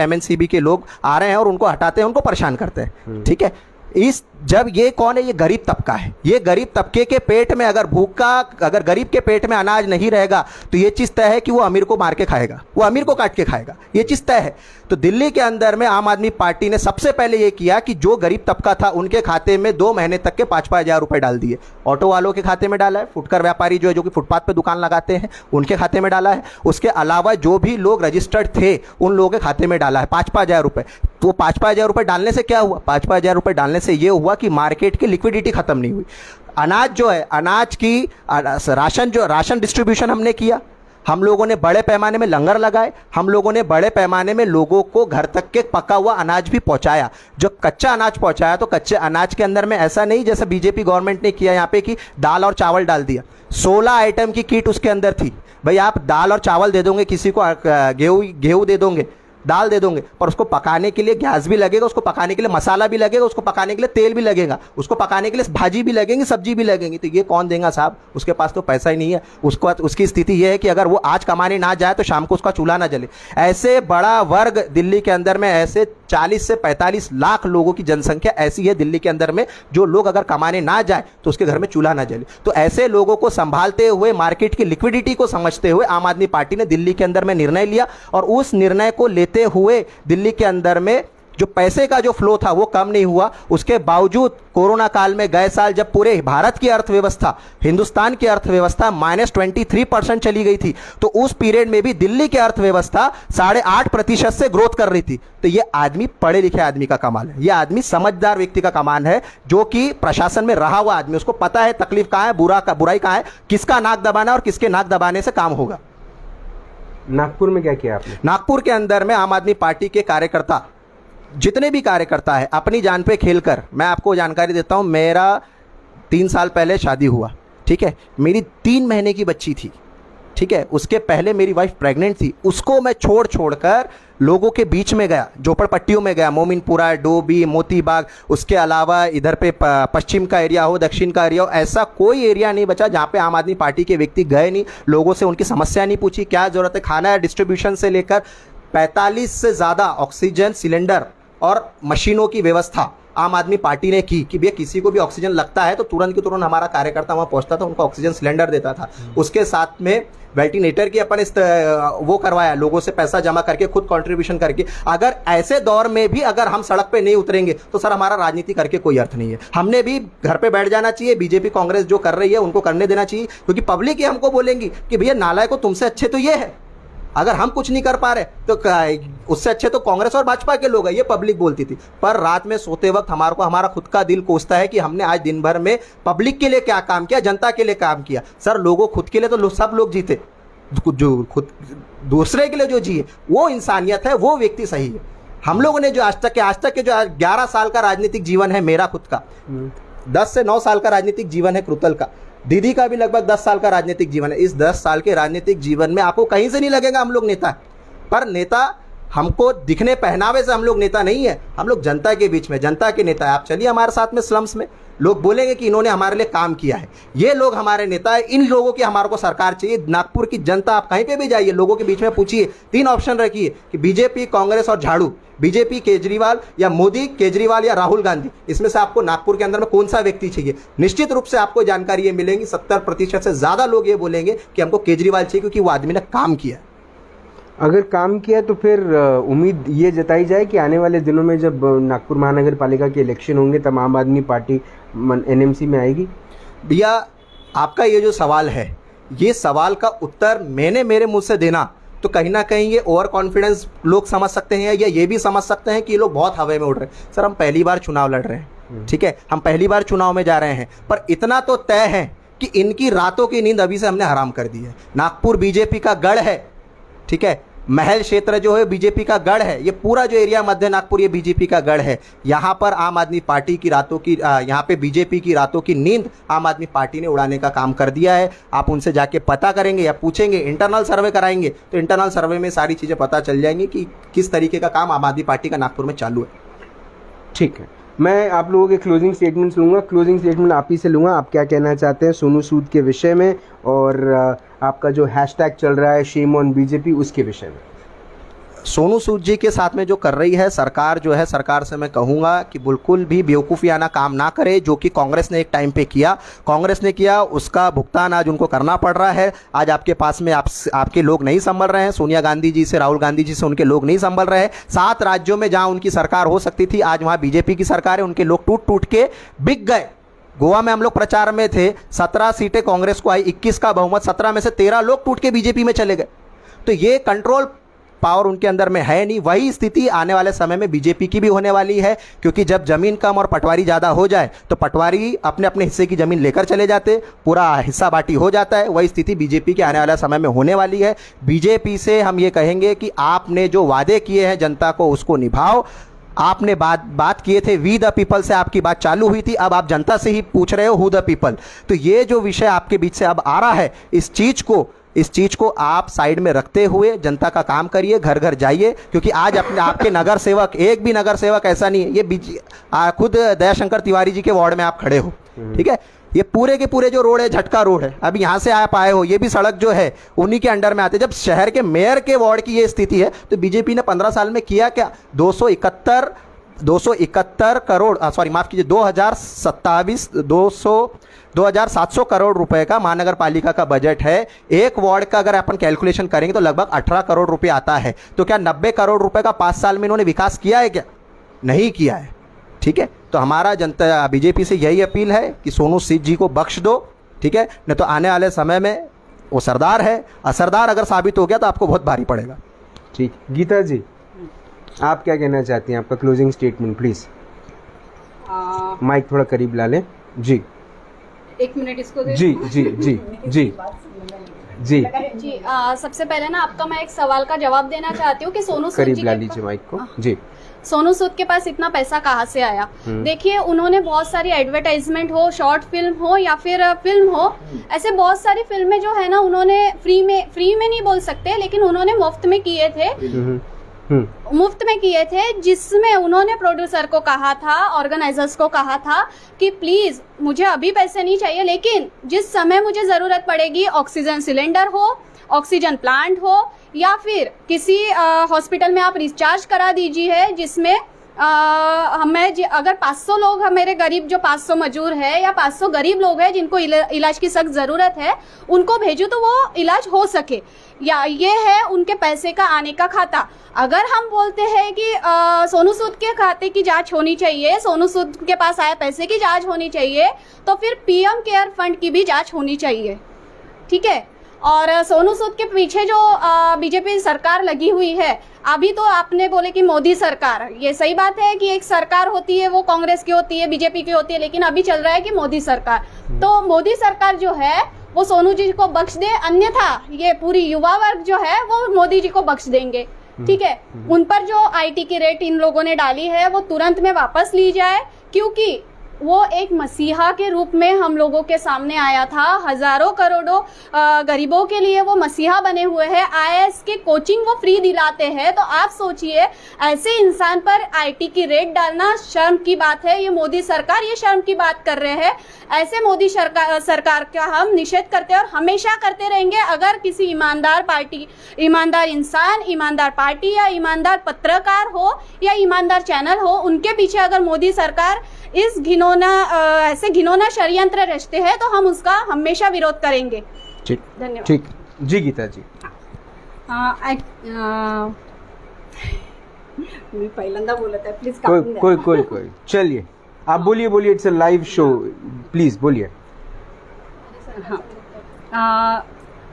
MNCB के लोग आ रहे हैं और उनको हटाते हैं, उनको परेशान करते हैं, ठीक है। जब ये कौन है? ये गरीब तबका है। ये गरीब तबके के पेट में अगर गरीब के पेट में अनाज नहीं रहेगा तो ये चीज तय है कि वो अमीर को मार के खाएगा, वो अमीर को काट के खाएगा, ये चीज तय है। तो दिल्ली के अंदर में आम आदमी पार्टी ने सबसे पहले ये किया कि जो गरीब तबका था उनके खाते में 2 महीने तक के 5-5 हज़ार रुपए डाल दिए। ऑटो वालों के खाते में डाला है, फुटकर व्यापारी जो कि फुटपाथ पे दुकान लगाते हैं उनके खाते में डाला है। उसके अलावा जो भी लोग रजिस्टर्ड थे उन लोगों के खाते में डाला है 5-5 हज़ार रुपए। तो 5,000 रुपये डालने से क्या हुआ? 5,000 रुपये डालने से ये हुआ कि मार्केट की लिक्विडिटी खत्म नहीं हुई। अनाज जो है, अनाज की राशन डिस्ट्रीब्यूशन हमने किया, हम लोगों ने बड़े पैमाने में लंगर लगाए, हम लोगों ने बड़े पैमाने में लोगों को घर तक के पका हुआ अनाज भी पहुंचाया। जो कच्चा अनाज पहुंचाया, तो कच्चे अनाज के अंदर में ऐसा नहीं जैसे बीजेपी गवर्नमेंट ने किया यहाँ पे कि दाल और चावल डाल दिया। 16 आइटम की किट उसके अंदर थी। भाई आप दाल और चावल दे दोगे, किसी को गेहूँ दे दोगे, दाल दे दोगे, पर उसको पकाने के लिए गैस भी लगेगा, उसको पकाने के लिए मसाला भी लगेगा, उसको पकाने के लिए तेल भी लगेगा, उसको पकाने के लिए भाजी भी लगेंगी, सब्जी भी लगेंगी। तो ये कौन देगा साहब? उसके पास तो पैसा ही नहीं है। उसकी स्थिति ये है कि अगर वो आज कमाने ना जाए तो शाम को उसका चूल्हा ना जले। ऐसे बड़ा वर्ग दिल्ली के अंदर में, ऐसे 40 से 45 लाख लोगों की जनसंख्या ऐसी है दिल्ली के अंदर में, जो लोग अगर कमाने ना जाए तो उसके घर में चूल्हा ना जले। तो ऐसे लोगों को संभालते हुए, मार्केट की लिक्विडिटी को समझते हुए आम आदमी पार्टी ने दिल्ली के अंदर में निर्णय लिया, और उस निर्णय को लेते हुए दिल्ली के अंदर में जो पैसे का जो फ्लो था वो कम नहीं हुआ। उसके बावजूद कोरोना काल में गए साल जब पूरे भारत की अर्थव्यवस्था, हिंदुस्तान की अर्थव्यवस्था -23% चली गई थी, तो उस पीरियड में भी दिल्ली की अर्थव्यवस्था 8.5% से ग्रोथ कर रही थी। तो ये आदमी पढ़े लिखे आदमी का कमाल है, ये आदमी समझदार व्यक्ति का कमाल है, जो कि प्रशासन में रहा हुआ आदमी, उसको पता है तकलीफ कहां है, बुराई कहां है, किसका नाक दबाना और किसके नाक दबाने से काम होगा। नागपुर में क्या किया आपने? नागपुर के अंदर में आम आदमी पार्टी के कार्यकर्ता, जितने भी कार्यकर्ता है, अपनी जान पे खेलकर, मैं आपको जानकारी देता हूं, मेरा 3 साल पहले शादी हुआ, ठीक है, मेरी 3 महीने की बच्ची थी, ठीक है, उसके पहले मेरी वाइफ प्रेग्नेंट थी, उसको मैं छोड़कर लोगों के बीच में गया, झोपड़पट्टियों में गया, मोमिनपुरा, डोभी, मोतीबाग, उसके अलावा इधर पे पश्चिम का एरिया हो, दक्षिण का एरिया हो, ऐसा कोई एरिया नहीं बचा जहाँ पे आम आदमी पार्टी के व्यक्ति गए नहीं, लोगों से उनकी समस्या नहीं पूछी, क्या ज़रूरत है, खाना डिस्ट्रीब्यूशन से लेकर 45 से ज़्यादा ऑक्सीजन सिलेंडर और मशीनों की व्यवस्था आम आदमी पार्टी ने की कि भैया किसी को भी ऑक्सीजन लगता है तो तुरंत की तुरंत हमारा कार्यकर्ता वहाँ पहुँचता था, उनको ऑक्सीजन सिलेंडर देता था। उसके साथ में वेंटिलेटर की अपन वो करवाया, लोगों से पैसा जमा करके, खुद कंट्रीब्यूशन करके। अगर ऐसे दौर में भी अगर हम सड़क पे नहीं उतरेंगे तो सर हमारा राजनीति करके कोई अर्थ नहीं है। हमने भी घर पे बैठ जाना चाहिए, बीजेपी कांग्रेस जो कर रही है उनको करने देना चाहिए, क्योंकि पब्लिक ही हमको बोलेंगी कि भैया नालायकों तुमसे अच्छे तो ये है, अगर हम कुछ नहीं कर पा रहे तो उससे अच्छे तो कांग्रेस और भाजपा के लोग हैं, ये पब्लिक बोलती थी। पर रात में सोते वक्त हमारा खुद का दिल कोसता है कि हमने आज दिन भर में पब्लिक के लिए क्या काम किया, जनता के लिए काम किया। सर लोगों खुद के लिए तो सब लोग जीते, जो खुद दूसरे के लिए जो जिए वो इंसानियत है, वो व्यक्ति सही है। हम लोगों ने जो आज तक के जो 11 साल का राजनीतिक जीवन है मेरा खुद का, 10 से 9 साल का राजनीतिक जीवन है कृतल का, दीदी का भी लगभग 10 साल का राजनीतिक जीवन है। इस 10 साल के राजनीतिक जीवन में आपको कहीं से नहीं लगेगा हम लोग नेता है, पर नेता हमको दिखने पहनावे से हम लोग नेता नहीं है, हम लोग जनता के बीच में जनता के नेता है। आप चलिए हमारे साथ में स्लम्स में, लोग बोलेंगे कि इन्होंने हमारे लिए काम किया है, ये लोग हमारे नेता है, इन लोगों की हमारे को सरकार चाहिए। नागपुर की जनता आप कहीं पे भी जाइए, लोगों के बीच में पूछिए, 3 ऑप्शन रखिए कि बीजेपी, कांग्रेस और झाड़ू, बीजेपी केजरीवाल या मोदी, केजरीवाल या राहुल गांधी, इसमें से आपको नागपुर के अंदर में कौन सा व्यक्ति चाहिए। निश्चित रूप से आपको जानकारी ये मिलेगी, 70% से ज़्यादा लोग ये बोलेंगे कि हमको केजरीवाल चाहिए, क्योंकि वो आदमी ने काम किया। अगर काम किया तो फिर उम्मीद ये जताई जाए कि आने वाले दिनों में जब नागपुर महानगर पालिका के इलेक्शन होंगे तब आम आदमी पार्टी एनएमसी में आएगी। भैया आपका ये जो सवाल है, ये सवाल का उत्तर मैंने मेरे मुंह से देना तो कहीं ना कहीं ये ओवर कॉन्फिडेंस लोग समझ सकते हैं, या ये भी समझ सकते हैं कि ये लोग बहुत हवा में उड़ रहे हैं। सर हम पहली बार चुनाव लड़ रहे हैं, ठीक है, हम पहली बार चुनाव में जा रहे हैं, पर इतना तो तय है कि इनकी रातों की नींद अभी से हमने हराम कर दी है। नागपुर बीजेपी का गढ़ है, ठीक है, महल क्षेत्र जो है बीजेपी का गढ़ है, ये पूरा जो एरिया मध्य नागपुर ये बीजेपी का गढ़ है। यहाँ पर आम आदमी पार्टी की रातों की यहाँ पे बीजेपी की रातों की नींद आम आदमी पार्टी ने उड़ाने का काम कर दिया है। आप उनसे जाके पता करेंगे या पूछेंगे, इंटरनल सर्वे कराएंगे तो इंटरनल सर्वे में सारी चीज़ें पता चल जाएंगी कि किस तरीके का काम आम आदमी पार्टी का नागपुर में चालू है। ठीक है, मैं आप लोगों के क्लोजिंग स्टेटमेंट्स लूँगा। क्लोजिंग स्टेटमेंट आप ही से लूँगा, आप क्या कहना चाहते हैं सोनू सूद के विषय में, और आपका जो हैशटैग चल रहा है शेम ऑन बीजेपी उसके विषय में। सोनू सूद जी के साथ में जो कर रही है सरकार, जो है सरकार से मैं कहूँगा कि बिल्कुल भी बेवकूफ़ियाना काम ना करे, जो कि कांग्रेस ने एक टाइम पे किया, कांग्रेस ने किया, उसका भुगतान आज उनको करना पड़ रहा है। आज आपके पास में आपके लोग नहीं संभल रहे हैं, सोनिया गांधी जी से, राहुल गांधी जी से उनके लोग नहीं संभल रहे हैं। 7 राज्यों में जहाँ उनकी सरकार हो सकती थी आज वहाँ बीजेपी की सरकार है, उनके लोग टूट टूट के बिक गए। गोवा में हम लोग प्रचार में थे, 17 सीटें कांग्रेस को आई, 21 का बहुमत, 17 में से 13 लोग टूट के बीजेपी में चले गए। तो ये कंट्रोल पावर उनके अंदर में है नहीं। वही स्थिति आने वाले समय में बीजेपी की भी होने वाली है, क्योंकि जब जमीन कम और पटवारी ज़्यादा हो जाए तो पटवारी अपने अपने हिस्से की जमीन लेकर चले जाते, पूरा हिस्सा बाटी हो जाता है। वही स्थिति बीजेपी के आने वाले समय में होने वाली है। बीजेपी से हम ये कहेंगे कि आपने जो वादे किए हैं जनता को उसको निभाओ। आपने बात किए थे वी द पीपल से, आपकी बात चालू हुई थी, अब आप जनता से ही पूछ रहे हो हु द पीपल। तो ये जो विषय आपके बीच से अब आ रहा है, इस चीज को आप साइड में रखते हुए जनता का काम करिए, घर घर जाइए, क्योंकि आज अपने आपके नगर सेवक, एक भी नगर सेवक ऐसा नहीं है, ये खुद दयाशंकर तिवारी जी के वार्ड में आप खड़े हो, ठीक है। ये पूरे के पूरे जो रोड है झटका रोड है, अब यहाँ से आप आए हो, ये भी सड़क जो है उन्हीं के अंडर में आते। जब शहर के मेयर के वार्ड की ये स्थिति है तो बीजेपी ने 15 साल में किया क्या? 271 करोड़, सॉरी माफ कीजिए, 2,700 करोड़ रुपए का महानगर पालिका का बजट है। एक वार्ड का अगर अपन कैलकुलेशन करेंगे तो लगभग 18 करोड़ रुपए आता है। तो क्या 90 करोड़ रुपए का 5 साल में इन्होंने विकास किया है क्या? नहीं किया है, ठीक है। तो हमारा जनता बीजेपी से यही अपील है कि सोनू सूद जी को बख्श दो, ठीक है, नहीं तो आने वाले समय में वो सरदार है, असरदार अगर साबित हो गया तो आपको बहुत भारी पड़ेगा। ठीक, गीता जी आप क्या कहना चाहती हैं? आपका क्लोजिंग स्टेटमेंट प्लीज। माइक थोड़ा करीब ला लें जी। 1 मिनट इसको दे। जी जी जी जी जी जी सबसे पहले ना आपका मैं एक सवाल का जवाब देना चाहती हूँ कि सोनू सूद करीब जी ला के लीजिए माइक को जी। सोनू सूद के पास इतना पैसा कहाँ से आया? देखिए, उन्होंने बहुत सारी एडवर्टाइजमेंट हो, शॉर्ट फिल्म हो या फिर फिल्म हो, ऐसे बहुत सारी फिल्में जो है ना उन्होंने फ्री में नहीं बोल सकते, लेकिन उन्होंने मुफ्त में किए थे, जिसमें उन्होंने प्रोड्यूसर को कहा था, ऑर्गेनाइजर्स को कहा था कि प्लीज मुझे अभी पैसे नहीं चाहिए, लेकिन जिस समय मुझे जरूरत पड़ेगी, ऑक्सीजन सिलेंडर हो, ऑक्सीजन प्लांट हो, या फिर किसी हॉस्पिटल में आप रिचार्ज करा दीजिए, जिसमें हमें अगर 500 लोग, मेरे गरीब जो 500 मजदूर है या 500 गरीब लोग हैं जिनको इलाज की सख्त जरूरत है, उनको भेजो तो वो इलाज हो सके। या ये है उनके पैसे का आने का खाता। अगर हम बोलते हैं कि सोनू सूद के खाते की जांच होनी चाहिए, सोनू सूद के पास आए पैसे की जांच होनी चाहिए, तो फिर पीएम केयर फंड की भी जांच होनी चाहिए, ठीक है। और सोनू सूद के पीछे जो बीजेपी सरकार लगी हुई है, अभी तो आपने बोले कि मोदी सरकार, ये सही बात है कि एक सरकार होती है वो कांग्रेस की होती है, बीजेपी की होती है, लेकिन अभी चल रहा है कि मोदी सरकार। तो मोदी सरकार जो है वो सोनू जी को बख्श दे, अन्यथा ये पूरी युवा वर्ग जो है वो मोदी जी को बख्श देंगे, ठीक है। उन पर जो आईटी की रेट इन लोगों ने डाली है वो तुरंत में वापस ली जाए, क्योंकि वो एक मसीहा के रूप में हम लोगों के सामने आया था। हजारों करोड़ों गरीबों के लिए वो मसीहा बने हुए हैं। आईएएस की कोचिंग वो फ्री दिलाते हैं। तो आप सोचिए, ऐसे इंसान पर आईटी की रेट डालना शर्म की बात है। ये मोदी सरकार ये शर्म की बात कर रहे हैं। ऐसे मोदी सरकार का हम निषेध करते हैं और हमेशा करते रहेंगे। अगर किसी ईमानदार पार्टी, ईमानदार इंसान, ईमानदार पार्टी या ईमानदार पत्रकार हो या ईमानदार चैनल हो, उनके पीछे अगर मोदी सरकार इस ऐसे घिनौना षड्यंत्र रचते हैं तो हम उसका हमेशा विरोध करेंगे। ठीक, धन्यवाद। ठीक जी। गीता जी मी पहिल्यांदा बोलत आहे, प्लीज कोई चलिए आप बोलिए, it's a live show, please बोलिए।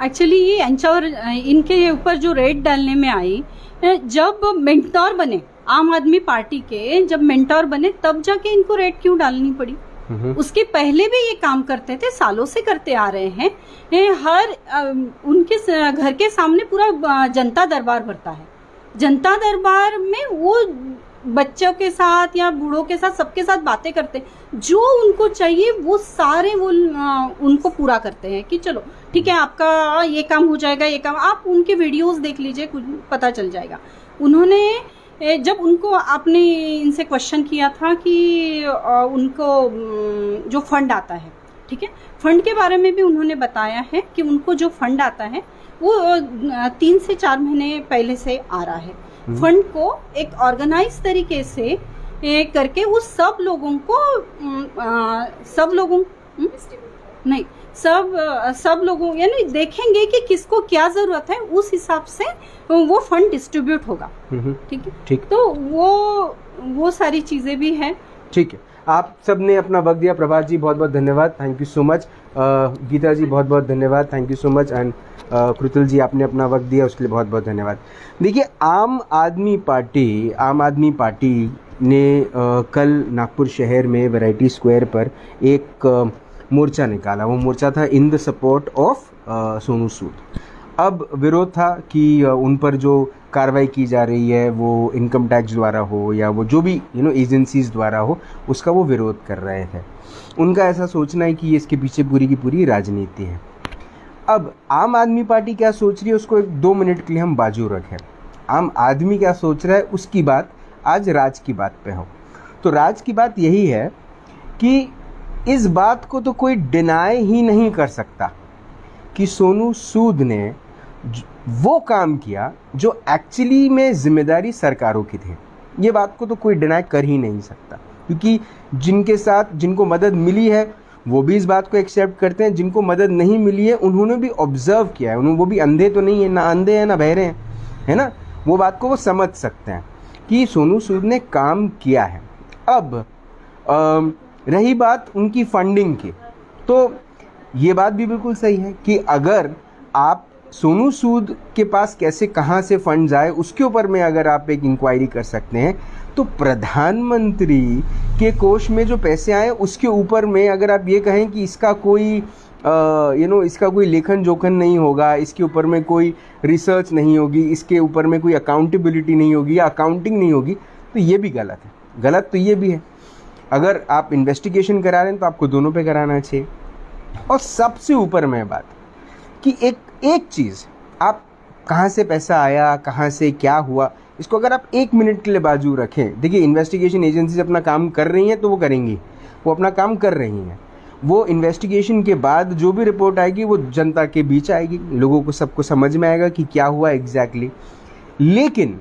एक्चुअली ये यांच्यावर इनके ऊपर जो रेड डालने में आई, जब मेंटोर बने आम आदमी पार्टी के, जब मेंटोर बने तब जाके इनको रेड क्यों डालनी पड़ी? उसके पहले भी ये काम करते थे, सालों से करते आ रहे हैं। हर उनके घर के सामने पूरा जनता दरबार भरता है। जनता दरबार में वो बच्चों के साथ या बूढ़ों के साथ सबके साथ बातें करते, जो उनको चाहिए वो सारे वो उनको पूरा करते हैं कि चलो ठीक है आपका ये काम हो जाएगा, ये काम। आप उनके वीडियोस देख लीजिए, कुछ पता चल जाएगा। उन्होंने जब उनको आपने इनसे क्वेश्चन किया था कि उनको जो फंड आता है, ठीक है, फंड के बारे में भी उन्होंने बताया है कि उनको जो फंड आता है वो 3 से 4 महीने पहले से आ रहा है। फंड को एक ऑर्गेनाइज तरीके से करके वो सब लोगों यानी देखेंगे कि किसको क्या जरूरत है, उस हिसाब से वो फंड डिस्ट्रीब्यूट होगा। ठीक है, ठीक। तो वो सारी चीजें भी है। ठीक है, आप सब ने अपना वक्त दिया। प्रभात जी बहुत बहुत धन्यवाद, thank you so much. Geeta ji बहुत बहुत धन्यवाद, thank you so much. And Kritul ji आपने अपना वक्त दिया उसके लिए बहुत बहुत धन्यवाद। देखिए आम आदमी पार्टी ने कल नागपुर शहर में वैरायटी स्क्वायर पर एक मोर्चा निकाला। वो मोर्चा था in the support of Sonu Sood. अब विरोध था कि उन पर जो कार्रवाई की जा रही है वो इनकम टैक्स द्वारा हो या वो जो भी एजेंसीज द्वारा हो, उसका वो विरोध कर रहे थे। उनका ऐसा सोचना है कि इसके पीछे पूरी की पूरी राजनीति है। अब आम आदमी पार्टी क्या सोच रही है उसको 2 मिनट के लिए हम बाजू रखें। आम आदमी क्या सोच रहा है उसकी बात आज राज की बात पे हो। तो राज की बात यही है कि इस बात को तो कोई डिनाई ही नहीं कर सकता कि सोनू सूद ने वो काम किया जो एक्चुअली में जिम्मेदारी सरकारों की थी। ये बात को तो कोई डिनाई कर ही नहीं सकता, क्योंकि जिनके साथ जिनको मदद मिली है वो भी इस बात को एक्सेप्ट करते हैं, जिनको मदद नहीं मिली है उन्होंने भी ऑब्जर्व किया है। वो भी अंधे तो नहीं है, ना अंधे हैं ना बहरे हैं, है ना। वो बात को वो समझ सकते हैं कि सोनू सूद ने काम किया है। अब रही बात उनकी फंडिंग की, तो ये बात भी बिल्कुल सही है कि अगर आप सोनू सूद के पास कैसे कहाँ से फंड्स आए उसके ऊपर में अगर आप एक इंक्वायरी कर सकते हैं, तो प्रधानमंत्री के कोष में जो पैसे आए उसके ऊपर में अगर आप ये कहें कि इसका कोई इसका कोई लेखन जोखन नहीं होगा, इसके ऊपर में कोई रिसर्च नहीं होगी, इसके ऊपर में कोई अकाउंटेबिलिटी नहीं होगी या अकाउंटिंग नहीं होगी, तो ये भी गलत है। गलत तो ये भी है। अगर आप इन्वेस्टिगेशन करा रहे हैं तो आपको दोनों पे कराना चाहिए। और सबसे ऊपर में बात कि एक चीज़, आप कहाँ से पैसा आया, कहाँ से क्या हुआ, इसको अगर आप 1 मिनट के लिए बाजू रखें। देखिए इन्वेस्टिगेशन एजेंसीज अपना काम कर रही हैं तो वो करेंगी, वो अपना काम कर रही हैं। वो इन्वेस्टिगेशन के बाद जो भी रिपोर्ट आएगी वो जनता के बीच आएगी, लोगों को सबको समझ में आएगा कि क्या हुआ एग्जैक्टली। लेकिन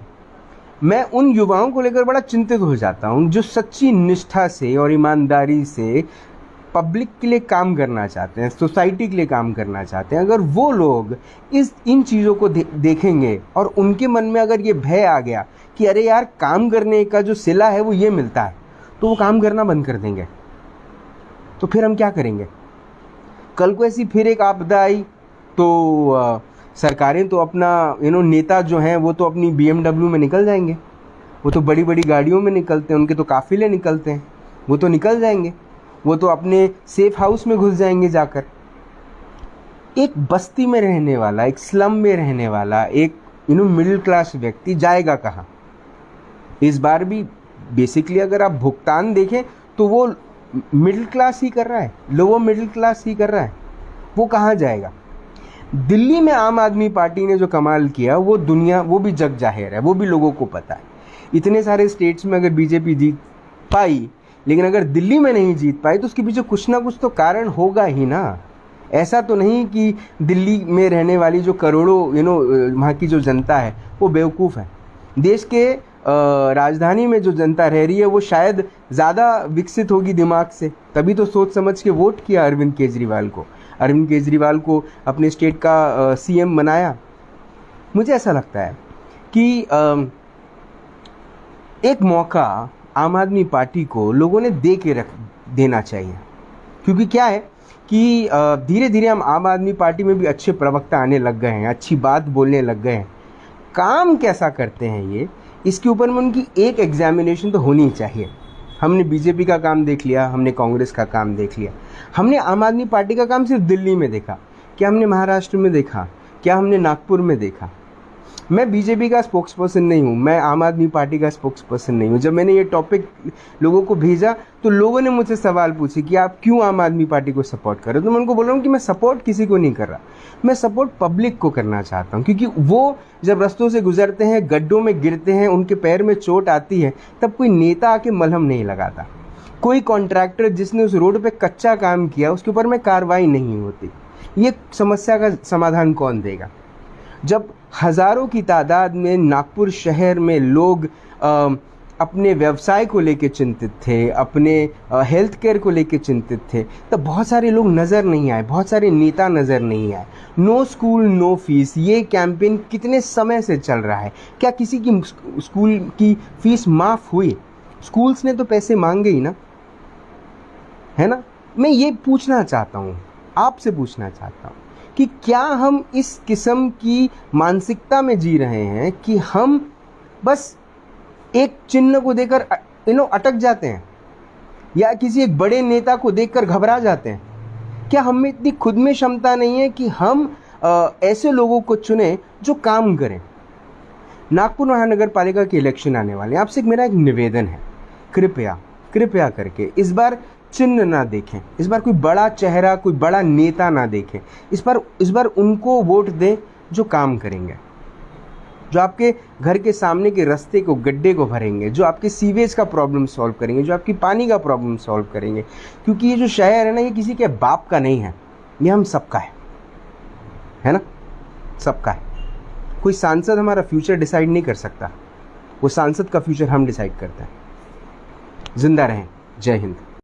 मैं उन युवाओं को लेकर बड़ा चिंतित हो जाता हूँ जो सच्ची निष्ठा से और ईमानदारी से पब्लिक के लिए काम करना चाहते हैं, सोसाइटी के लिए काम करना चाहते हैं। अगर वो लोग इन चीज़ों को देखेंगे और उनके मन में अगर ये भय आ गया कि अरे यार काम करने का जो सिला है वो ये मिलता है, तो वो काम करना बंद कर देंगे। तो फिर हम क्या करेंगे? कल को ऐसी फिर एक आपदा आई तो सरकारें तो अपना नेता जो हैं वो तो अपनी BMW में निकल जाएंगे, वो तो बड़ी बड़ी गाड़ियों में निकलते हैं, उनके तो काफिले निकलते हैं, वो तो निकल जाएंगे, वो तो अपने सेफ हाउस में घुस जाएंगे जाकर। एक बस्ती में रहने वाला, एक स्लम में रहने वाला, एक मिडिल क्लास व्यक्ति जाएगा कहाँ? इस बार भी बेसिकली अगर आप भुगतान देखें तो वो मिडिल क्लास ही कर रहा है, लोअर मिडिल क्लास ही कर रहा है। वो कहाँ जाएगा? दिल्ली में आम आदमी पार्टी ने जो कमाल किया वो भी जग जाहिर है, वो भी लोगों को पता है। इतने सारे स्टेट्स में अगर बीजेपी जीत पाई, लेकिन अगर दिल्ली में नहीं जीत पाई तो उसके पीछे कुछ ना कुछ तो कारण होगा ही ना। ऐसा तो नहीं कि दिल्ली में रहने वाली जो करोड़ों वहाँ की जो जनता है वो बेवकूफ़ है। देश के राजधानी में जो जनता रह रही है वो शायद ज़्यादा विकसित होगी दिमाग से, तभी तो सोच समझ के वोट किया अरविंद केजरीवाल को अपने स्टेट का CM बनाया। मुझे ऐसा लगता है कि एक मौका आम आदमी पार्टी को लोगों ने देना चाहिए, क्योंकि क्या है कि धीरे धीरे हम आम आदमी पार्टी में भी अच्छे प्रवक्ता आने लग गए हैं, अच्छी बात बोलने लग गए हैं। काम कैसा करते हैं ये, इसके ऊपर में उनकी एक एग्जामिनेशन तो होनी चाहिए। हमने बीजेपी का काम देख लिया, हमने कांग्रेस का काम देख लिया, हमने आम आदमी पार्टी का काम सिर्फ दिल्ली में देखा, क्या हमने महाराष्ट्र में देखा, क्या हमने नागपुर में देखा? मैं बीजेपी का स्पोक्स पर्सन नहीं हूँ, मैं आम आदमी पार्टी का स्पोक्स पर्सन नहीं हूँ। जब मैंने ये टॉपिक लोगों को भेजा तो लोगों ने मुझसे सवाल पूछे कि आप क्यों आम आदमी पार्टी को सपोर्ट कर रहे हो, तो मैं उनको बोल रहा हूँ कि मैं सपोर्ट किसी को नहीं कर रहा, मैं सपोर्ट पब्लिक को करना चाहता हूँ। क्योंकि वो जब रस्तों से गुजरते हैं, गड्ढों में गिरते हैं, उनके पैर में चोट आती है, तब कोई नेता आके मलहम नहीं लगाता। कोई कॉन्ट्रैक्टर जिसने उस रोड पे कच्चा काम किया उसके ऊपर में कार्रवाई नहीं होती। ये समस्या का समाधान कौन देगा? जब हजारों की तादाद में नागपुर शहर में लोग अपने व्यवसाय को लेकर चिंतित थे, अपने हेल्थ केयर को लेकर चिंतित थे, तब बहुत सारे लोग नज़र नहीं आए, बहुत सारे नेता नज़र नहीं आए। नो स्कूल नो फीस, ये कैंपेन कितने समय से चल रहा है? क्या किसी की स्कूल की फीस माफ़ हुई? स्कूल्स ने तो पैसे मांगे ही ना। है ना। मैं ये पूछना चाहता हूँ, आपसे पूछना चाहता हूँ कि क्या हम इस किस्म की मानसिकता में जी रहे हैं कि हम बस एक चिन्ह को देखकर अटक जाते हैं, या किसी एक बड़े नेता को देखकर घबरा जाते हैं? क्या हम में इतनी खुद में क्षमता नहीं है कि हम ऐसे लोगों को चुनें जो काम करें? नागपुर महानगर पालिका के इलेक्शन आने वाले हैं, आपसे मेरा एक निवेदन है, कृपया करके इस बार चिन्ह ना देखें, इस बार कोई बड़ा चेहरा, कोई बड़ा नेता ना देखें, इस बार उनको वोट दें जो काम करेंगे, जो आपके घर के सामने के रास्ते को, गड्ढे को भरेंगे, जो आपके सीवेज का प्रॉब्लम सॉल्व करेंगे, जो आपकी पानी का प्रॉब्लम सॉल्व करेंगे। क्योंकि ये जो शहर है ना, ये किसी के बाप का नहीं है, ये हम सबका है ना, सबका है। कोई सांसद हमारा फ्यूचर डिसाइड नहीं कर सकता, वो सांसद का फ्यूचर हम डिसाइड करते हैं। जिंदा रहें, जय हिंद।